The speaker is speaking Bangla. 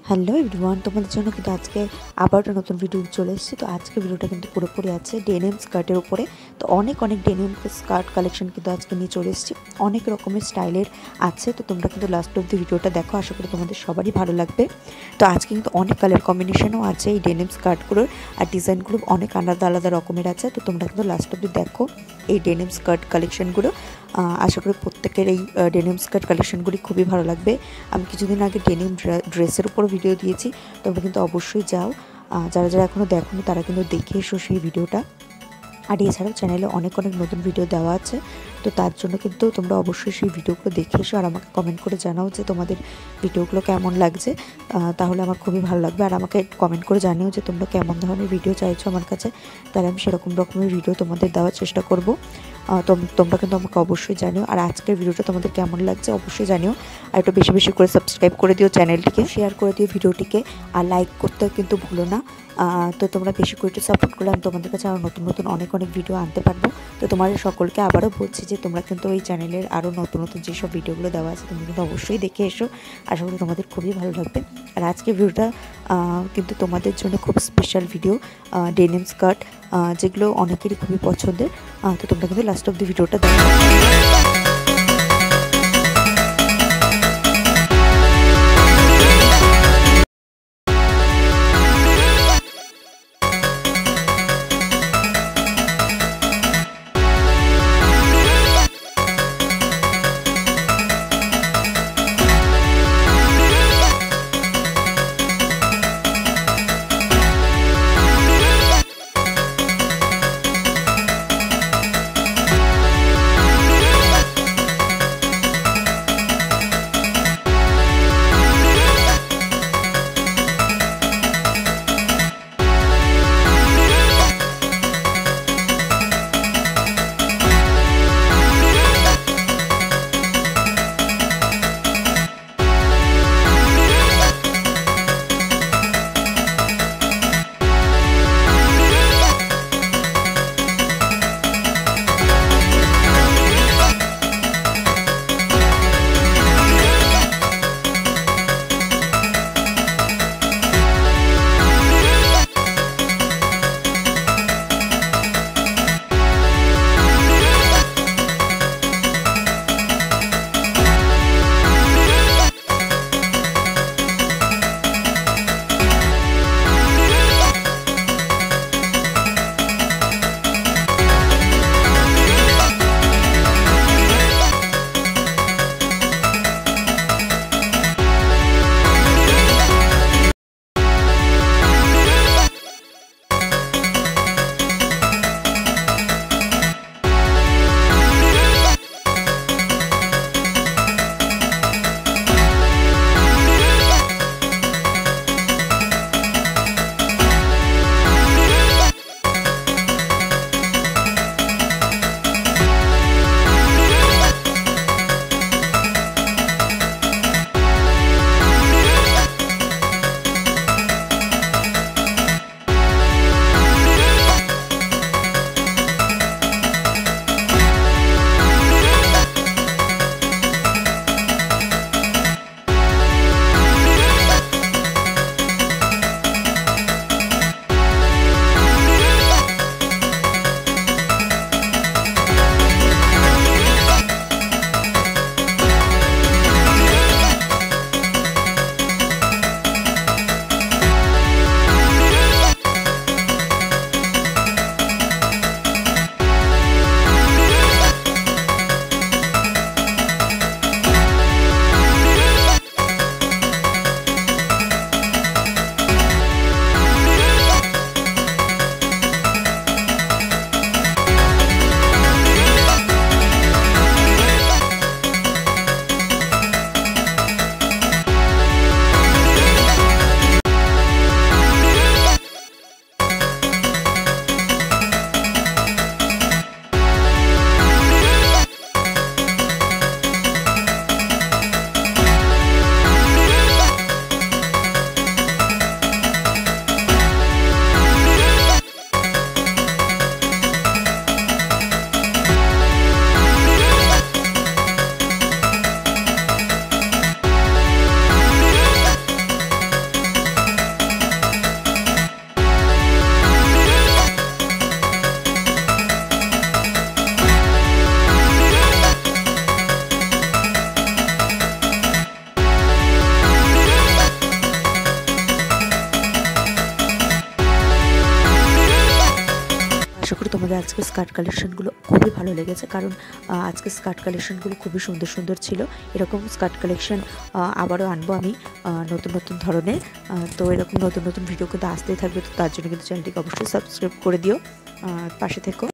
হ্যালো এভরিওয়ান, তোমাদের জন্য কিন্তু আজকে আবার একটা নতুন ভিডিও চলে এসেছি। তো আজকে ভিডিওটা কিন্তু পুরোপুরি আছে ডেনিম স্কার্টের উপরে। তো অনেক ডেনিম স্কার্ট কালেকশন কিন্তু আজকে নিয়ে চলে এসেছি, অনেক রকমের স্টাইলের আছে। তো তোমরা কিন্তু লাস্ট অব দি ভিডিওটা দেখো, আশা করি তোমাদের সবারই ভালো লাগবে। তো আজকে কিন্তু অনেক কালার কম্বিনেশনও আছে এই ডেনিম স্কার্টগুলোর, আর ডিজাইনগুলো অনেক আলাদা আলাদা রকমের আছে। তো তোমরা কিন্তু লাস্ট অব দি দেখো এই ডেনিম স্কার্ট কালেকশনগুলো। আশা করি প্রত্যেকের এই ডেনিম স্কার্ট কালেকশনগুলি খুবই ভালো লাগবে। আমি কিছুদিন আগে ডেনিম ড্রেসের উপর ভিডিও দিয়েছি, তোমরা কিন্তু অবশ্যই যাও, যারা যারা এখনও দেখোনি তারা কিন্তু দেখে এসো সেই ভিডিওটা। আর এছাড়াও চ্যানেলে অনেক নতুন ভিডিও দেওয়া আছে, তো তার জন্য কিন্তু তোমরা অবশ্যই সেই ভিডিওগুলো দেখে এসো আর আমাকে কমেন্ট করে জানাও যে তোমাদের ভিডিওগুলো কেমন লাগছে। তাহলে আমার খুবই ভালো লাগবে। আর আমাকে কমেন্ট করে জানিও যে তোমরা কেমন ধরনের ভিডিও চাইছো আমার কাছে, তাহলে আমি সেরকম রকমের ভিডিও তোমাদের দেওয়ার চেষ্টা করব। তোমরা কিন্তু আমাকে অবশ্যই জানিও। আর আজকের ভিডিওটা তোমাদের কেমন লাগছে অবশ্যই জানিও। আর একটু বেশি বেশি করে সাবস্ক্রাইব করে দিও চ্যানেলটিকে, শেয়ার করে দিও ভিডিওটিকে, আর লাইক করতে কিন্তু ভুলো না। তো তোমরা বেশি করে একটু সাপোর্ট করলে আমি তোমাদের কাছে আরও নতুন অনেক ভিডিও আনতে পারবো। তো তোমাদের সকলকে আবারও বলছি যে তোমরা কিন্তু এই চ্যানেলের আরও নতুন যেসব ভিডিওগুলো দেওয়া আছে তোমরা কিন্তু অবশ্যই দেখে এসো, আশা করি তোমাদের খুবই ভালো লাগবে। আর আজকের ভিডিওটা কিন্তু তোমাদের জন্য খুব স্পেশাল ভিডিও, ডেনিম স্কার্ট, যেগুলো অনেকেরই খুবই পছন্দের। তো তোমরা কিন্তু লাস্ট অব দি ভিডিওটা দেখো। করি তোমাদের আজকে স্কার্ট কালেকশনগুলো খুবই ভালো লেগেছে, কারণ আজকে স্কার্ট কালেকশনগুলো খুবই সুন্দর সুন্দর ছিল। এরকম স্কার্ট কালেকশন আবারও আনবো আমি নতুন নতুন ধরনের। তো এরকম নতুন নতুন ভিডিও কিন্তু আসতেই থাকবে, তো তার জন্য কিন্তু চ্যানেলটিকে অবশ্যই সাবস্ক্রাইব করে দিও, পাশে থেকো।